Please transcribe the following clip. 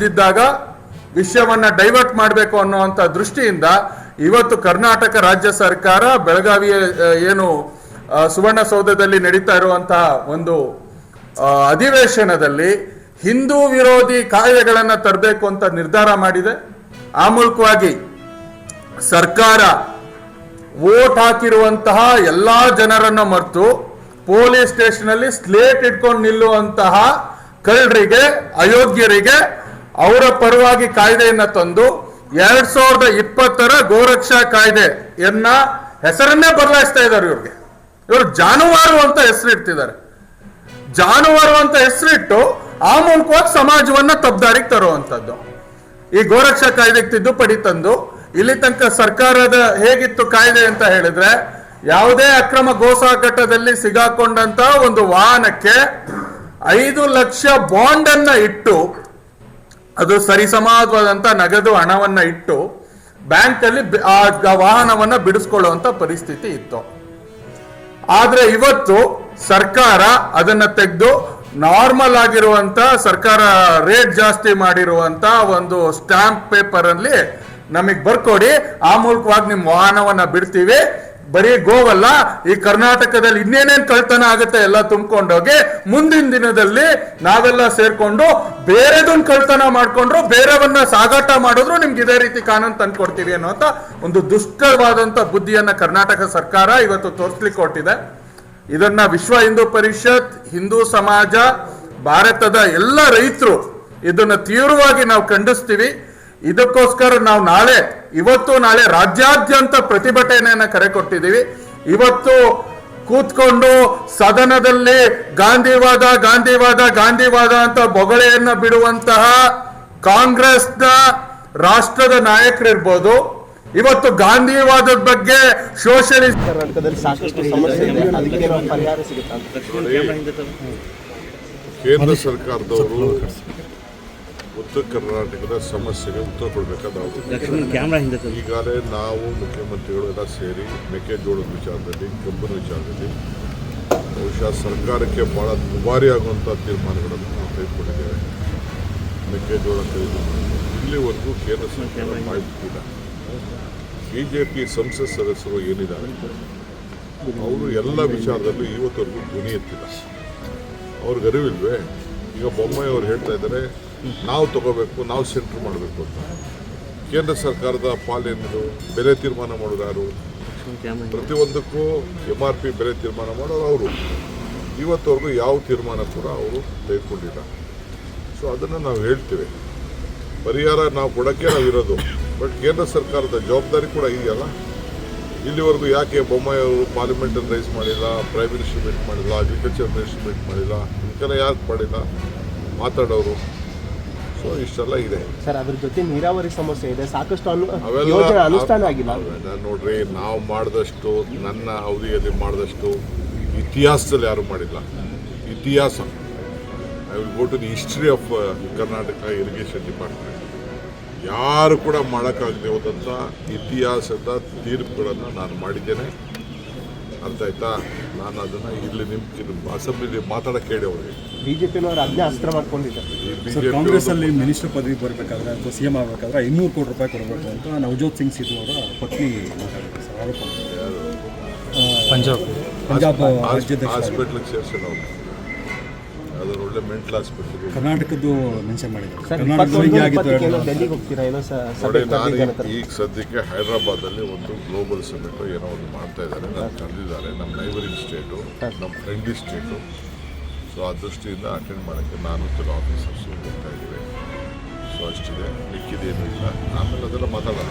ಇದ್ದಿದ್ದಾಗ ವಿಷಯವನ್ನ ಡೈವರ್ಟ್ ಮಾಡಬೇಕು ಅನ್ನುವಂಥ ದೃಷ್ಟಿಯಿಂದ ಇವತ್ತು ಕರ್ನಾಟಕ ರಾಜ್ಯ ಸರ್ಕಾರ ಬೆಳಗಾವಿಯ ಏನು ಸುವರ್ಣಸೌಧದಲ್ಲಿ ನಡೀತಾ ಇರುವಂತಹ ಒಂದು ಅಧಿವೇಶನದಲ್ಲಿ ಹಿಂದೂ ವಿರೋಧಿ ಕಾಯ್ದೆಗಳನ್ನು ತರಬೇಕು ಅಂತ ನಿರ್ಧಾರ ಮಾಡಿದೆ. ಆ ಮೂಲಕವಾಗಿ ಸರ್ಕಾರ ವೋಟ್ ಹಾಕಿರುವಂತಹ ಎಲ್ಲಾ ಜನರನ್ನ ಮರೆತು ಪೊಲೀಸ್ ಸ್ಟೇಷನ್ ಅಲ್ಲಿ ಸ್ಲೇಟ್ ಇಟ್ಕೊಂಡು ನಿಲ್ಲುವಂತಹ ಕಳ್ಳರಿಗೆ, ಅಯೋಗ್ಯರಿಗೆ ಅವರ ಪರವಾಗಿ ಕಾಯ್ದೆಯನ್ನ ತಂದು 2020 ಗೋರಕ್ಷಾ ಕಾಯ್ದೆಯನ್ನ ಹೆಸರನ್ನೇ ಬದಲಾಯಿಸ್ತಾ ಇದ್ದಾರೆ. ಇವರು ಜಾನುವಾರು ಅಂತ ಹೆಸರಿಡ್ತಿದ್ದಾರೆ. ಜಾನುವಾರು ಅಂತ ಹೆಸರಿಟ್ಟು ಆ ಮೂಲಕವಾಗಿ ಸಮಾಜವನ್ನ ತಪ್ಪದಾರಿಗೆ ತರುವಂತದ್ದು. ಈ ಗೋರಕ್ಷಾ ಕಾಯ್ದೆಗೆ ತಿದ್ದುಪಡಿ ತಂದು ಇಲ್ಲಿ ತನಕ ಸರ್ಕಾರದ ಹೇಗಿತ್ತು ಕಾಯ್ದೆ ಅಂತ ಹೇಳಿದ್ರೆ, ಯಾವುದೇ ಅಕ್ರಮ ಗೋಸಾಕಟ್ಟದಲ್ಲಿ ಸಿಗಾಕೊಂಡಂತ ಒಂದು ವಾಹನಕ್ಕೆ 5 ಲಕ್ಷ ಬಾಂಡ್ ಅನ್ನ ಇಟ್ಟು, ಅದು ಸರಿಸಮಾನವಾದಂತ ನಗದು ಹಣವನ್ನ ಇಟ್ಟು ಬ್ಯಾಂಕ್ ಅಲ್ಲಿ ಆ ವಾಹನವನ್ನ ಬಿಡಿಸ್ಕೊಳ್ಳುವಂತ ಪರಿಸ್ಥಿತಿ ಇತ್ತು. ಆದ್ರೆ ಇವತ್ತು ಸರ್ಕಾರ ಅದನ್ನ ತೆಗೆದು ನಾರ್ಮಲ್ ಆಗಿರುವಂತ ಸರ್ಕಾರ ರೇಟ್ ಜಾಸ್ತಿ ಮಾಡಿರುವಂತ ಒಂದು ಸ್ಟಾಂಪ್ ಪೇಪರ್ ಅಲ್ಲಿ ನಮಗ್ ಬರ್ಕೊಡಿ, ಆ ಮೂಲಕವಾಗಿ ನಿಮ್ ವಾಹನವನ್ನ ಬಿಡ್ತೀವಿ. ಬರೀ ಗೋವಲ್ಲ, ಈ ಕರ್ನಾಟಕದಲ್ಲಿ ಇನ್ನೇನೇನ್ ಕಳ್ತನ ಆಗುತ್ತೆ ಎಲ್ಲ ತುಂಬಿಕೊಂಡೋಗಿ ಮುಂದಿನ ದಿನದಲ್ಲಿ ನಾವೆಲ್ಲ ಸೇರ್ಕೊಂಡು ಬೇರೆದೊಂದು ಕಳ್ತನ ಮಾಡ್ಕೊಂಡ್ರು, ಬೇರೆಯವನ್ನ ಸಾಗಾಟ ಮಾಡಿದ್ರು ನಿಮ್ಗೆ ಇದೇ ರೀತಿ ಕಾನೂನು ತಂದ್ಕೊಡ್ತೀವಿ ಅನ್ನೋಂತ ಒಂದು ದುಷ್ಟವಾದಂತ ಬುದ್ಧಿಯನ್ನ ಕರ್ನಾಟಕ ಸರ್ಕಾರ ಇವತ್ತು ತೋರಿಸ್ಲಿಕ್ಕೆ ಹೊರಟಿದೆ. ಇದನ್ನ ವಿಶ್ವ ಹಿಂದೂ ಪರಿಷತ್, ಹಿಂದೂ ಸಮಾಜ, ಭಾರತದ ಎಲ್ಲ ರೈತರು ಇದನ್ನ ತೀವ್ರವಾಗಿ ನಾವು ಖಂಡಿಸ್ತೀವಿ. ಇದಕ್ಕೋಸ್ಕರ ನಾವು ಇವತ್ತು ನಾಳೆ ರಾಜ್ಯಾದ್ಯಂತ ಪ್ರತಿಭಟನೆಯನ್ನ ಕರೆ ಕೊಟ್ಟಿದ್ದೀವಿ. ಇವತ್ತು ಕೂತ್ಕೊಂಡು ಸದನದಲ್ಲಿ ಗಾಂಧಿವಾದ ಗಾಂಧಿವಾದ ಗಾಂಧಿವಾದ ಅಂತ ಬೊಗಳೆಯನ್ನ ಬಿಡುವಂತಹ ಕಾಂಗ್ರೆಸ್ನ ರಾಷ್ಟ್ರದ ನಾಯಕರಿರ್ಬೋದು, ಇವತ್ತು ಗಾಂಧಿವಾದದ ಬಗ್ಗೆ ಸೋಷಿಯಲಿಸ್ಟ್ ಕರ್ನಾಟಕದಲ್ಲಿ ಸಾಕಷ್ಟು ಸಮಸ್ಯೆ ಇದೆ, ಅದಕ್ಕೆ ಪರಿಹಾರ ಸಿಗುತ್ತೆ ಅಂತ ಕೇಂದ್ರ ಸರ್ಕಾರದವರು ಉತ್ತರ ಕರ್ನಾಟಕದ ಸಮಸ್ಯೆಗೆ ಉತ್ತರ ಕೊಡಬೇಕಾದ ಈಗಾಗಲೇ ನಾವು ಮುಖ್ಯಮಂತ್ರಿಗಳು ಎಲ್ಲ ಸೇರಿ ಮೆಕ್ಕೆಜೋಳದ ವಿಚಾರದಲ್ಲಿ, ಕಬ್ಬಿನ ವಿಚಾರದಲ್ಲಿ ಬಹುಶಃ ಸರ್ಕಾರಕ್ಕೆ ಬಹಳ ದುಬಾರಿಯಾಗುವಂಥ ತೀರ್ಮಾನಗಳನ್ನು ನಾವು ತೆಗೆದುಕೊಂಡಿದ್ದೇವೆ. ಮೆಕ್ಕೆಜೋಳ ಖರೀದಿ ಇಲ್ಲಿವರೆಗೂ ಕೇಂದ್ರ ಸರ್ಕಾರ ಮಾಡಿಬಿಟ್ಟಿಲ್ಲ. ಬಿಜೆಪಿ ಸಂಸತ್ ಸದಸ್ಯರು ಏನಿದ್ದಾರೆ ಅವರು ಎಲ್ಲ ವಿಚಾರದಲ್ಲೂ ಇವತ್ತವರೆಗೂ ಧ್ವನಿ ಎತ್ತಿಲ್ಲ. ಅವ್ರಿಗೆ ಅರಿವಿಲ್ವೇ? ಈಗ ಬೊಮ್ಮಾಯಿ ಅವರು ಹೇಳ್ತಾ ಇದ್ದಾರೆ ನಾವು ತಗೋಬೇಕು, ನಾವು ಸೆಂಟ್ರ್ ಮಾಡಬೇಕು ಅಂತ. ಕೇಂದ್ರ ಸರ್ಕಾರದ ಪಾಲೇನಿದು? ಬೆಲೆ ತೀರ್ಮಾನ ಮಾಡೋದು ಯಾರು? ಪ್ರತಿಯೊಂದಕ್ಕೂ MRP ಬೆಲೆ ತೀರ್ಮಾನ ಮಾಡೋರು ಅವರು. ಇವತ್ತವರೆಗೂ ಯಾವ ತೀರ್ಮಾನ ಕೂಡ ಅವರು ತೆಗೆದುಕೊಂಡಿಲ್ಲ. ಸೊ ಅದನ್ನು ನಾವು ಹೇಳ್ತೇವೆ, ಪರಿಹಾರ ನಾವು ಕೊಡೋಕ್ಕೆ ನಾವು ಇರೋದು. ಬಟ್ ಕೇಂದ್ರ ಸರ್ಕಾರದ ಜವಾಬ್ದಾರಿ ಕೂಡ ಇದೆಯಲ್ಲ. ಇಲ್ಲಿವರೆಗೂ ಯಾಕೆ ಬೊಮ್ಮಾಯಿ ಅವರು ಪಾರ್ಲಿಮೆಂಟಲ್ಲಿ ರೈಸ್ ಮಾಡಿಲ್ಲ, ಪ್ರೈಮ್ ಮಿನಿಸ್ಟರ್ ಮೀಟ್ ಮಾಡಿಲ್ಲ, ಅಗ್ರಿಕಲ್ಚರ್ ಮಿನಿಸ್ಟರ್ ಮೀಟ್ ಮಾಡಿಲ್ಲ, ಇದಕ್ಕೆಲ್ಲ ಯಾಕೆ ಮಾಡಿಲ್ಲ ಮಾತಾಡೋರು? ಸೊ ಇಷ್ಟೆಲ್ಲ ಇದೆ ಸರ್. ಅದ್ರ ಜೊತೆ ನೀರಾವರಿ ಸಮಸ್ಯೆ ಇದೆ, ಸಾಕಷ್ಟು ಯೋಜನೆ ಅನುಷ್ಠಾನ ಆಗಿಲ್ಲ. ನೋಡ್ರಿ, ನಾವು ಮಾಡಿದಷ್ಟು, ನನ್ನ ಅವಧಿಯಲ್ಲಿ ಮಾಡಿದಷ್ಟು ಇತಿಹಾಸದಲ್ಲಿ ಯಾರು ಮಾಡಿಲ್ಲ. ಇತಿಹಾಸ, I will go to the history of Karnataka irrigation department. ಯಾರು ಕೂಡ ಮಾಡೋಕ್ಕಾಗದೆ ಹೋದಂಥ ಇತಿಹಾಸದ ತೀರ್ಪುಗಳನ್ನು ನಾನು ಮಾಡಿದ್ದೇನೆ. ಅರ್ಥ ಆಯ್ತಾ? ನಾನು ಅದನ್ನು ಇಲ್ಲಿ ನಿಮ್ಮ ಅಸೆಂಬ್ಲಿಲಿ ಮಾತಾಡೋಕ್ಕೆ ಹೇಳಿ ಅವರಿಗೆ. ಬಿಜೆಪಿನವರು ಅದನ್ನೇ ಅಸ್ತ್ರ ಮಾಡ್ಕೊಂಡಿದ್ದಾರೆ. ಕಾಂಗ್ರೆಸ್ಸಲ್ಲಿ ಮಿನಿಸ್ಟರ್ ಪದವಿ ಬರಬೇಕಾದ್ರೆ ಅಥವಾ CM ಆಗಬೇಕಾದ್ರೆ 500 ಕೋಟಿ ರೂಪಾಯಿ ಕೊಡಬೇಕು ಅಂತ ನವಜೋತ್ ಸಿಂಗ್ ಸಿಧು ಅವರ ಪತ್ನಿ ಮಾತಾಡಿದ್ದಾರೆ ಸರ್. ಆರೋಪ ಪಂಜಾಬ್ ರಾಜ್ಯಾಧ್ಯಕ್ಷ ಹಾಸ್ಪಿಟ್ಲಿಗೆ ಸೇರಿಸೋಣ ಅವರು. ಅದರ ಒಳ್ಳೆ ಮೆಂಟಲ್ ಹಾಸ್ಪಿಟಲ್ ಕರ್ನಾಟಕದ್ದು ಮೆನ್ಷನ್ ಮಾಡಿದ್ದಾರೆ. ನೋಡಿ, ನಾನು ಈಗ ಸದ್ಯಕ್ಕೆ ಹೈದರಾಬಾದಲ್ಲಿ ಒಂದು ಗ್ಲೋಬಲ್ ಸಮಿಟ್ ಏನೋ ಒಂದು ಮಾಡ್ತಾ ಇದ್ದಾರೆ, ನಾನು ಕರೆದಿದ್ದಾರೆ. ನಮ್ಮ ನೈಬರಿಂಗ್ ಸ್ಟೇಟು, ನಮ್ಮ ಫ್ರೆಂಡ್ಲಿ ಸ್ಟೇಟು. ಸೊ ಆ ದೃಷ್ಟಿಯಿಂದ ಅಟೆಂಡ್ ಮಾಡೋಕ್ಕೆ ನಾನು ಕೆಲವು ಆಫೀಸರ್ಸು ಹೋಗ್ತಾ ಇದ್ದೀವಿ. ಸೊ ಅಷ್ಟಿದೆ, ಮಿಕ್ಕಿದೇನೂ ಇಲ್ಲ. ಆಮೇಲೆ ಅದೆಲ್ಲ ಮಾತಾಡೋಣ.